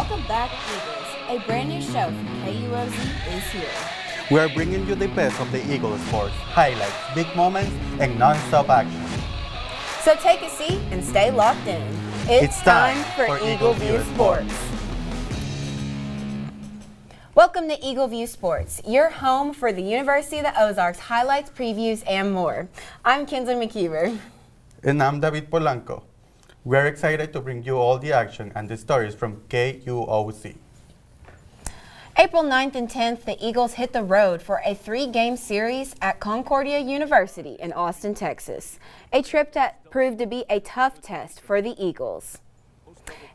Welcome back, Eagles. A brand new show from KUOZ is here. We are bringing you the best of the Eagle sports, highlights, big moments, and non-stop action. So take a seat and stay locked in. It's time for Eagle View Sports. Welcome to Eagle View Sports, your home for the University of the Ozarks highlights, previews, and more. I'm Kinsley McKeever. And I'm David Polanco. We're excited to bring you all the action and the stories from KUOZ. April 9th and 10th, the Eagles hit the road for a 3-game series at Concordia University in Austin, Texas. A trip that proved to be a tough test for the Eagles.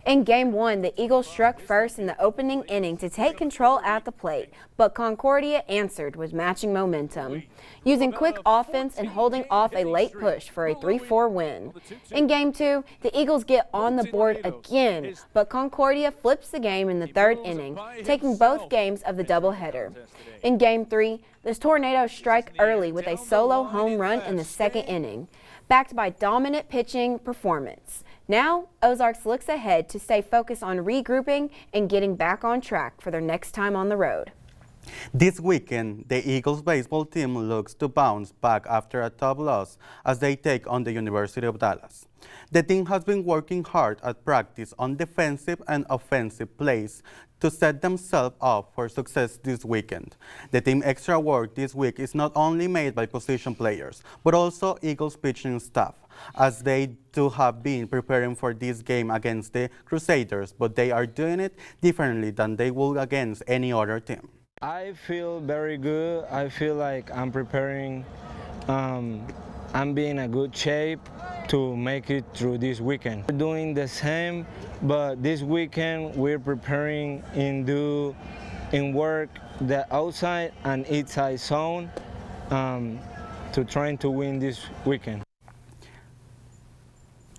In Game 1, the Eagles struck first in the opening inning to take control at the plate, but Concordia answered with matching momentum, using quick offense and holding off a late push for a 3-4 win. In Game 2, the Eagles get on the board again, but Concordia flips the game in the 3rd inning, taking both games of the doubleheader. In Game 3, the Tornadoes strike early with a solo home run in the 2nd inning, backed by dominant pitching performance. Now, Ozarks looks ahead to stay focused on regrouping and getting back on track for their next time on the road. This weekend, the Eagles baseball team looks to bounce back after a tough loss as they take on the University of Dallas. The team has been working hard at practice on defensive and offensive plays to set themselves up for success this weekend. The team extra work this week is not only made by position players, but also Eagles pitching staff, as they too have been preparing for this game against the Crusaders, but they are doing it differently than they would against any other team. I feel very good. I feel like I'm preparing, I'm being in a good shape to make it through this weekend. We're doing the same, but this weekend we're preparing in work the outside and inside zone to trying to win this weekend.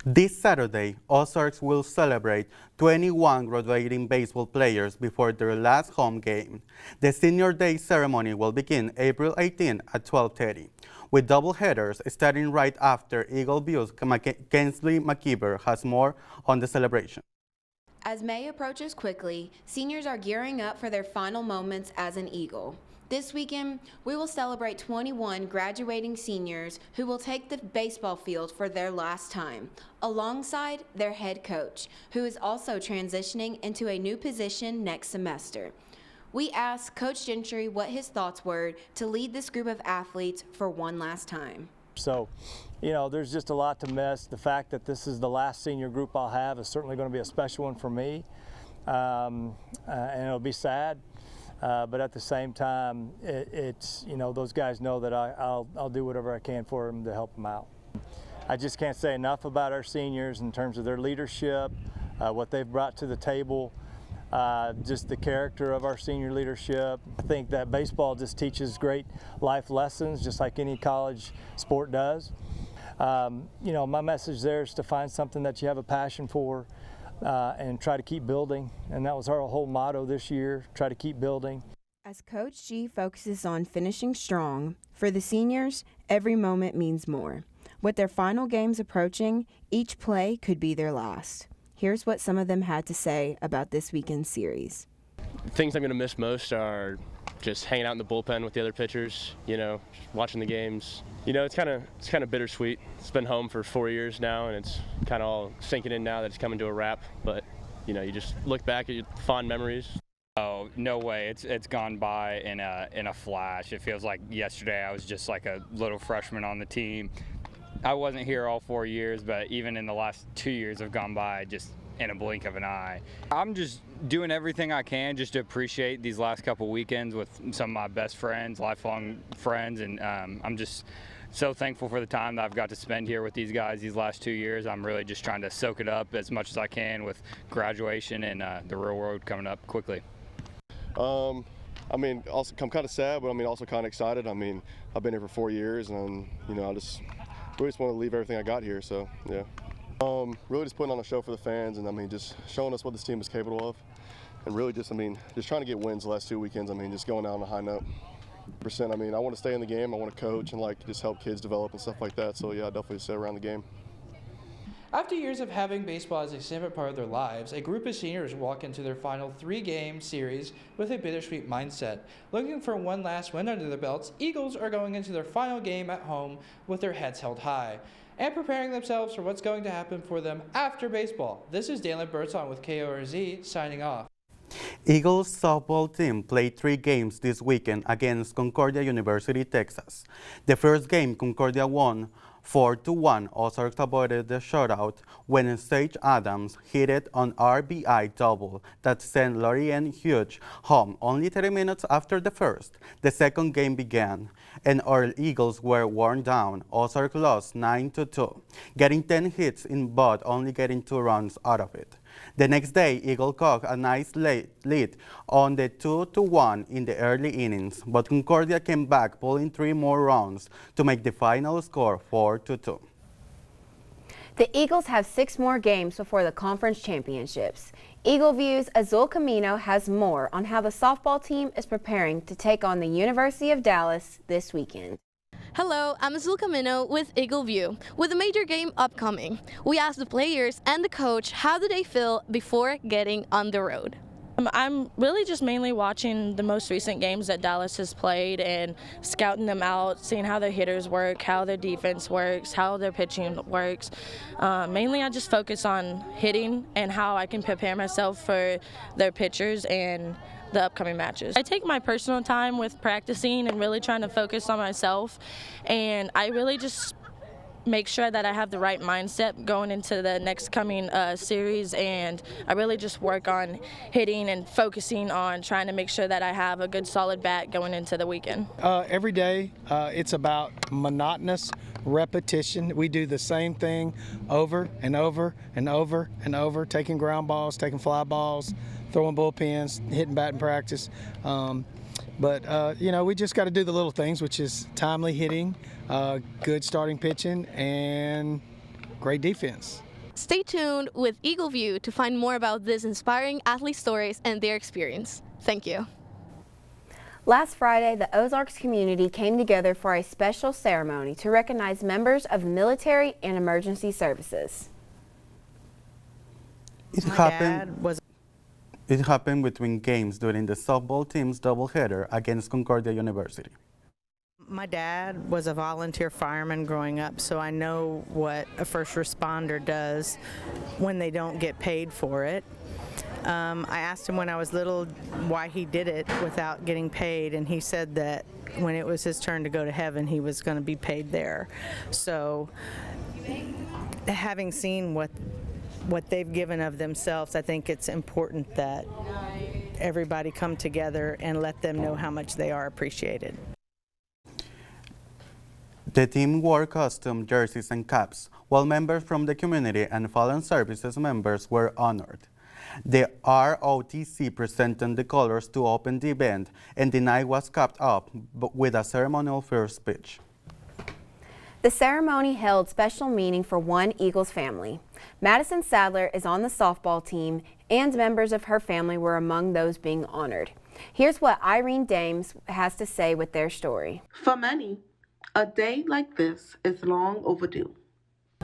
This Saturday, Ozarks will celebrate 21 graduating baseball players before their last home game. The Senior Day ceremony will begin April 18 at 12:30, with doubleheaders starting right after Eagle View's Kinsley McKeever has more on the celebration. As May approaches quickly, seniors are gearing up for their final moments as an Eagle. This weekend, we will celebrate 21 graduating seniors who will take the baseball field for their last time, alongside their head coach, who is also transitioning into a new position next semester. We asked Coach Gentry what his thoughts were to lead this group of athletes for one last time. So, you know, there's just a lot to miss. The fact that this is the last senior group I'll have is certainly going to be a special one for me, and it'll be sad. But at the same time, it's, you know, those guys know that I'll do whatever I can for them to help them out. I just can't say enough about our seniors in terms of their leadership, what they've brought to the table, just the character of our senior leadership. I think that baseball just teaches great life lessons, just like any college sport does. You know, my message there is to find something that you have a passion for, and try to keep building, and that was our whole motto this year, try to keep building. As Coach G focuses on finishing strong, for the seniors, every moment means more. With their final games approaching, each play could be their last. Here's what some of them had to say about this weekend's series. Things I'm going to miss most are just hanging out in the bullpen with the other pitchers, you know, just watching the games. You know, it's kind of bittersweet. It's been home for 4 years now, and it's kind of all sinking in now that it's coming to a wrap. But, you know, you just look back at your fond memories. Oh, no way. It's gone by in a flash. It feels like yesterday I was just like a little freshman on the team. I wasn't here all 4 years, but even in the last 2 years have gone by just in a blink of an eye. I'm just doing everything I can just to appreciate these last couple weekends with some of my best friends, lifelong friends, and I'm just so thankful for the time that I've got to spend here with these guys these last 2 years. I'm really just trying to soak it up as much as I can with graduation and the real world coming up quickly. I mean, also I'm kind of sad, but I mean also kind of excited. I mean, I've been here for 4 years, and you know, I just really just want to leave everything I got here. So yeah, really just putting on a show for the fans, and I mean just showing us what this team is capable of, and really just just trying to get wins the last 2 weekends. I mean, just going out on a high note. I mean, I want to stay in the game. I want to coach and like just help kids develop and stuff like that. So yeah, I definitely stay around the game. After years of having baseball as a separate part of their lives, a group of seniors walk into their final 3-game series with a bittersweet mindset. Looking for one last win under their belts, Eagles are going into their final game at home with their heads held high and preparing themselves for what's going to happen for them after baseball. This is Dalen Birdsong with KUOZ signing off. Eagles softball team played 3 games this weekend against Concordia University, Texas. The first game, Concordia won 4-1. Ozarks avoided the shutout when Sage Adams hit it on RBI double that sent Lorianne Hughes home only 30 minutes after the first. The second game began, and our Eagles were worn down. Ozarks lost 9-2, getting 10 hits in but only getting 2 runs out of it. The next day, Eagles caught a nice lead on the 2-1 in the early innings, but Concordia came back, pulling 3 more runs to make the final score 4-2. The Eagles have 6 more games before the conference championships. Eagle View's Azul Camino has more on how the softball team is preparing to take on the University of Dallas this weekend. Hello, I'm Azul Camino with Eagle View. With a major game upcoming, we asked the players and the coach how do they feel before getting on the road. I'm really just mainly watching the most recent games that Dallas has played and scouting them out, seeing how their hitters work, how their defense works, how their pitching works. Mainly I just focus on hitting and how I can prepare myself for their pitchers and the upcoming matches. I take my personal time with practicing and really trying to focus on myself, and I really just make sure that I have the right mindset going into the next coming series, and I really just work on hitting and focusing on trying to make sure that I have a good solid bat going into the weekend. Every day it's about monotonous repetition. We do the same thing over and over and over and over, taking ground balls, taking fly balls, throwing bullpens, hitting batting practice. But you know, we just got to do the little things, which is timely hitting, good starting pitching, and great defense. Stay tuned with Eagle View to find more about these inspiring athlete stories and their experience. Thank you. Last Friday, the Ozarks community came together for a special ceremony to recognize members of military and emergency services. It happened between games during the softball team's doubleheader against Concordia University. My dad was a volunteer fireman growing up, so I know what a first responder does when they don't get paid for it. I asked him when I was little why he did it without getting paid, and he said that when it was his turn to go to heaven, he was going to be paid there. So having seen what they've given of themselves, I think it's important that everybody come together and let them know how much they are appreciated. The team wore custom jerseys and caps, while members from the community and fallen services members were honored. The ROTC presented the colors to open the event, and the night was capped up with a ceremonial first speech. The ceremony held special meaning for one Eagles family. Madison Sadler is on the softball team, and members of her family were among those being honored. Here's what Irene Dames has to say with their story. For many, a day like this is long overdue.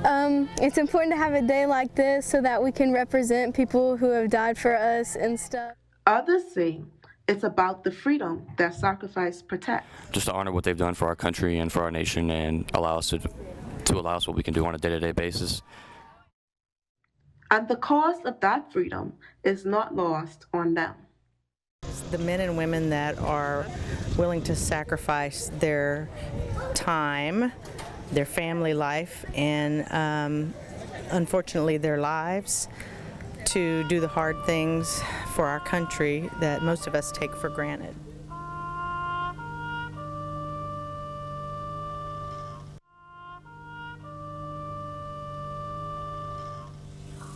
It's important to have a day like this so that we can represent people who have died for us and stuff. Others say it's about the freedom that sacrifice protects. Just to honor what they've done for our country and for our nation, and allow us to allow us what we can do on a day-to-day basis. And the cost of that freedom is not lost on them. The men and women that are willing to sacrifice their time, their family life, and unfortunately their lives to do the hard things for our country that most of us take for granted.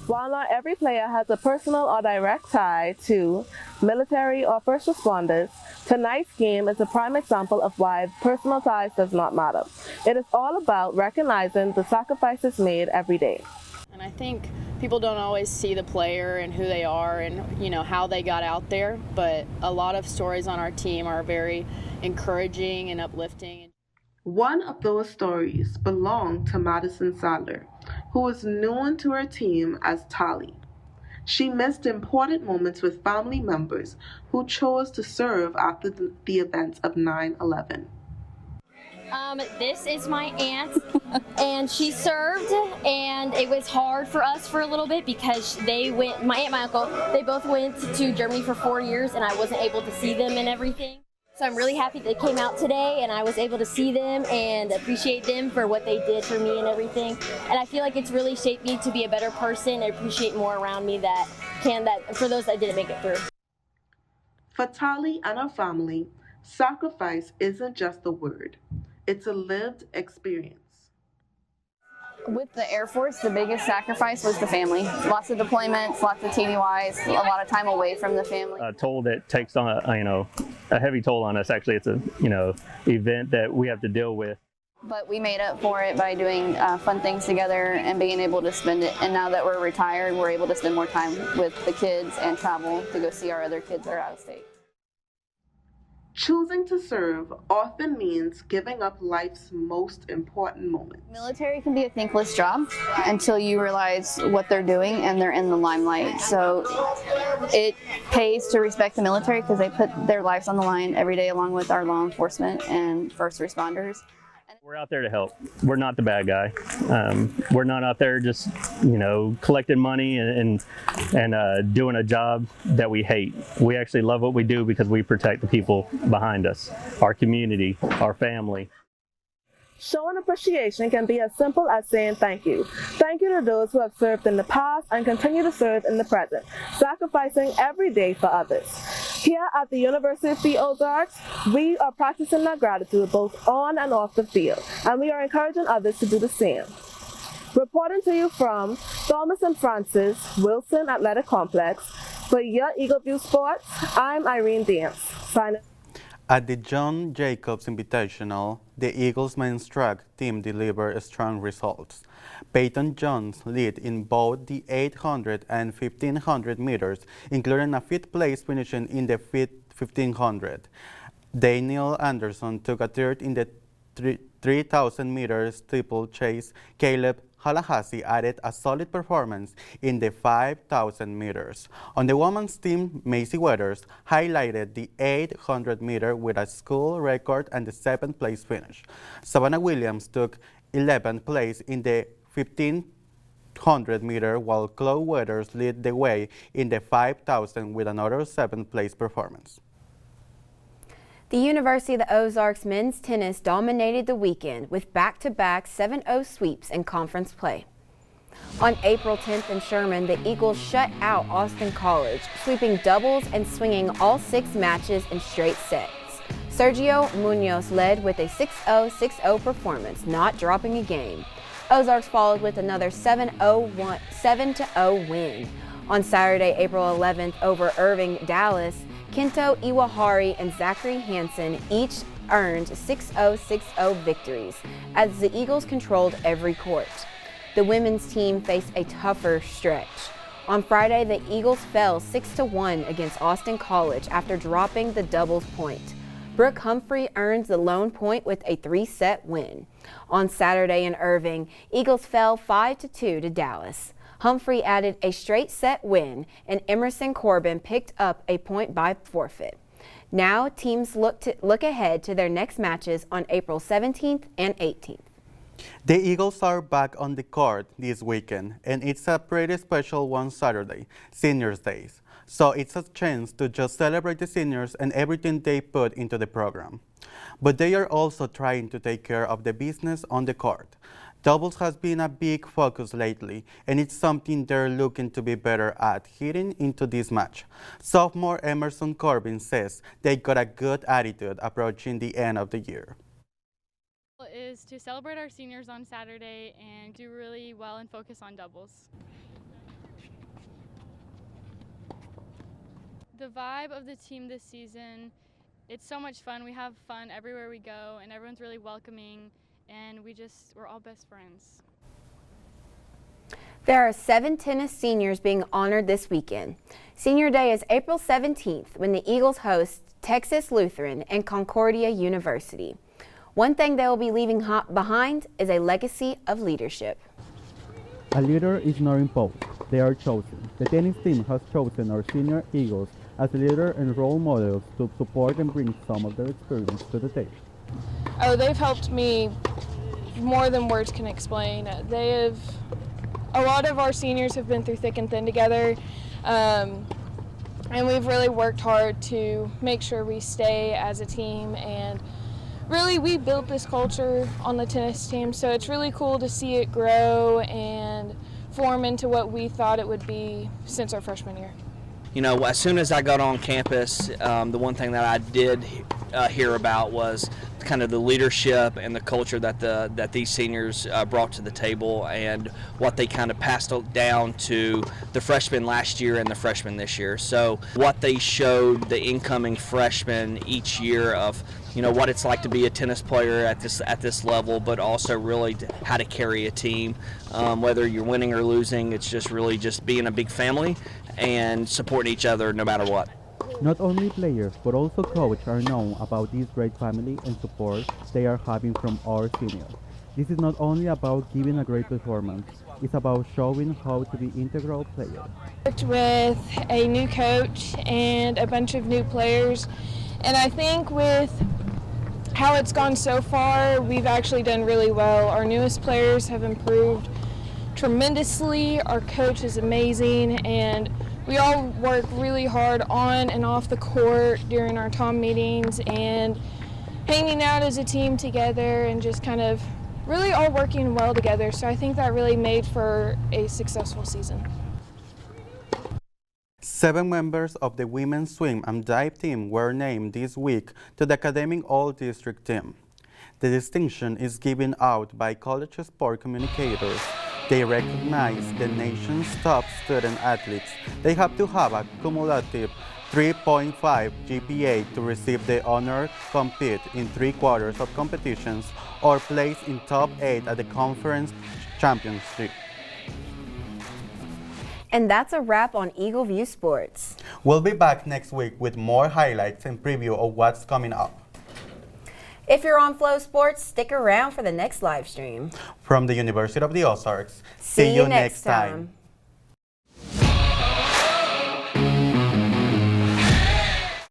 While not every player has a personal or direct tie to military or first responders, tonight's game is a prime example of why personal ties does not matter. It is all about recognizing the sacrifices made every day. And I think people don't always see the player and who they are and, you know, how they got out there, but a lot of stories on our team are very encouraging and uplifting. One of those stories belonged to Madison Sadler, who is known to her team as Tali. She missed important moments with family members who chose to serve after the events of 9/11. This is my aunt, and she served, and it was hard for us for a little bit because they went, my aunt and my uncle, they both went to Germany for 4 years, and I wasn't able to see them and everything. So I'm really happy they came out today, and I was able to see them and appreciate them for what they did for me and everything. And I feel like it's really shaped me to be a better person and appreciate more around me that for those that didn't make it through. For Tali and her family, sacrifice isn't just a word. It's a lived experience. With the Air Force, the biggest sacrifice was the family. Lots of deployments, lots of TDYs, a lot of time away from the family. A toll that takes on a heavy toll on us. Actually, it's a event that we have to deal with. But we made up for it by doing fun things together and being able to spend it. And now that we're retired, we're able to spend more time with the kids and travel to go see our other kids that are out of state. Choosing to serve often means giving up life's most important moments. Military can be a thankless job until you realize what they're doing and they're in the limelight. So it pays to respect the military because they put their lives on the line every day along with our law enforcement and first responders. We're out there to help. We're not the bad guy. We're not out there just, collecting money and doing a job that we hate. We actually love what we do because we protect the people behind us, our community, our family. Showing appreciation can be as simple as saying thank you. Thank you to those who have served in the past and continue to serve in the present, sacrificing every day for others. Here at the University of the Ozarks, we are practicing that gratitude both on and off the field, and we are encouraging others to do the same. Reporting to you from Thomas and Francis Wilson Athletic Complex, for your Eagle View Sports, I'm Irene Dance. Signing. At the John Jacobs Invitational, the Eagles men's track team delivered strong results. Peyton Jones led in both the 800 and 1500 meters, including a fifth place finishing in the 1500. Daniel Anderson took a third in the 3,000 meters steeplechase. Caleb Tallahassee added a solid performance in the 5,000 meters. On the women's team, Macy Weathers highlighted the 800 meter with a school record and the 7th place finish. Savannah Williams took 11th place in the 1500 meter, while Chloe Weathers led the way in the 5,000 with another 7th place performance. The University of the Ozarks men's tennis dominated the weekend with back-to-back 7-0 sweeps in conference play. On April 10th in Sherman, the Eagles shut out Austin College, sweeping doubles and swinging all 6 matches in straight sets. Sergio Munoz led with a 6-0, 6-0 performance, not dropping a game. Ozarks followed with another 7-0 win. On Saturday, April 11th, over Irving, Dallas, Kento Iwahari and Zachary Hansen each earned 6-0, 6-0 victories as the Eagles controlled every court. The women's team faced a tougher stretch. On Friday, the Eagles fell 6-1 against Austin College after dropping the doubles point. Brooke Humphrey earned the lone point with a 3-set win. On Saturday in Irving, Eagles fell 5-2 to Dallas. Humphrey added a straight set win, and Emerson Corbin picked up a point by forfeit. Now teams look ahead to their next matches on April 17th and 18th. The Eagles are back on the court this weekend, and it's a pretty special one Saturday, Seniors Day. So it's a chance to just celebrate the seniors and everything they put into the program. But they are also trying to take care of the business on the court. Doubles has been a big focus lately, and it's something they're looking to be better at heading into this match. Sophomore Emerson Corbin says they got a good attitude approaching the end of the year. Is to celebrate our seniors on Saturday and do really well and focus on doubles. The vibe of the team this season, it's so much fun. We have fun everywhere we go, and everyone's really welcoming. And we're all best friends. There are 7 tennis seniors being honored this weekend. Senior Day is April 17th when the Eagles host Texas Lutheran and Concordia University. One thing they will be leaving behind is a legacy of leadership. A leader is not imposed, they are chosen. The tennis team has chosen our senior Eagles as leader and role models to support and bring some of their experience to the table. Oh, they've helped me more than words can explain. A lot of our seniors have been through thick and thin together, and we've really worked hard to make sure we stay as a team, and really we built this culture on the tennis team, so it's really cool to see it grow and form into what we thought it would be since our freshman year. You know, as soon as I got on campus, the one thing that I did hear about was kind of the leadership and the culture that these seniors brought to the table, and what they kind of passed down to the freshmen last year and the freshmen this year. So what they showed the incoming freshmen each year of, you know, what it's like to be a tennis player at this level, but also really how to carry a team, whether you're winning or losing. It's just really just being a big family and supporting each other no matter what. Not only players, but also coaches are known about this great family and support they are having from our seniors. This is not only about giving a great performance, it's about showing how to be integral players. Worked with a new coach and a bunch of new players, and I think with how it's gone so far, we've actually done really well. Our newest players have improved tremendously, our coach is amazing, and we all work really hard on and off the court during our TOM meetings and hanging out as a team together and just kind of really all working well together. So I think that really made for a successful season. 7 members of the women's swim and dive team were named this week to the Academic All-District team. The distinction is given out by college sport communicators. They recognize the nation's top student athletes. They have to have a cumulative 3.5 GPA to receive the honor, compete in 3/4 of competitions, or place in top 8 at the conference championship. And that's a wrap on Eagle View Sports. We'll be back next week with more highlights and preview of what's coming up. If you're on Flow Sports, stick around for the next live stream. From the University of the Ozarks, See you next time.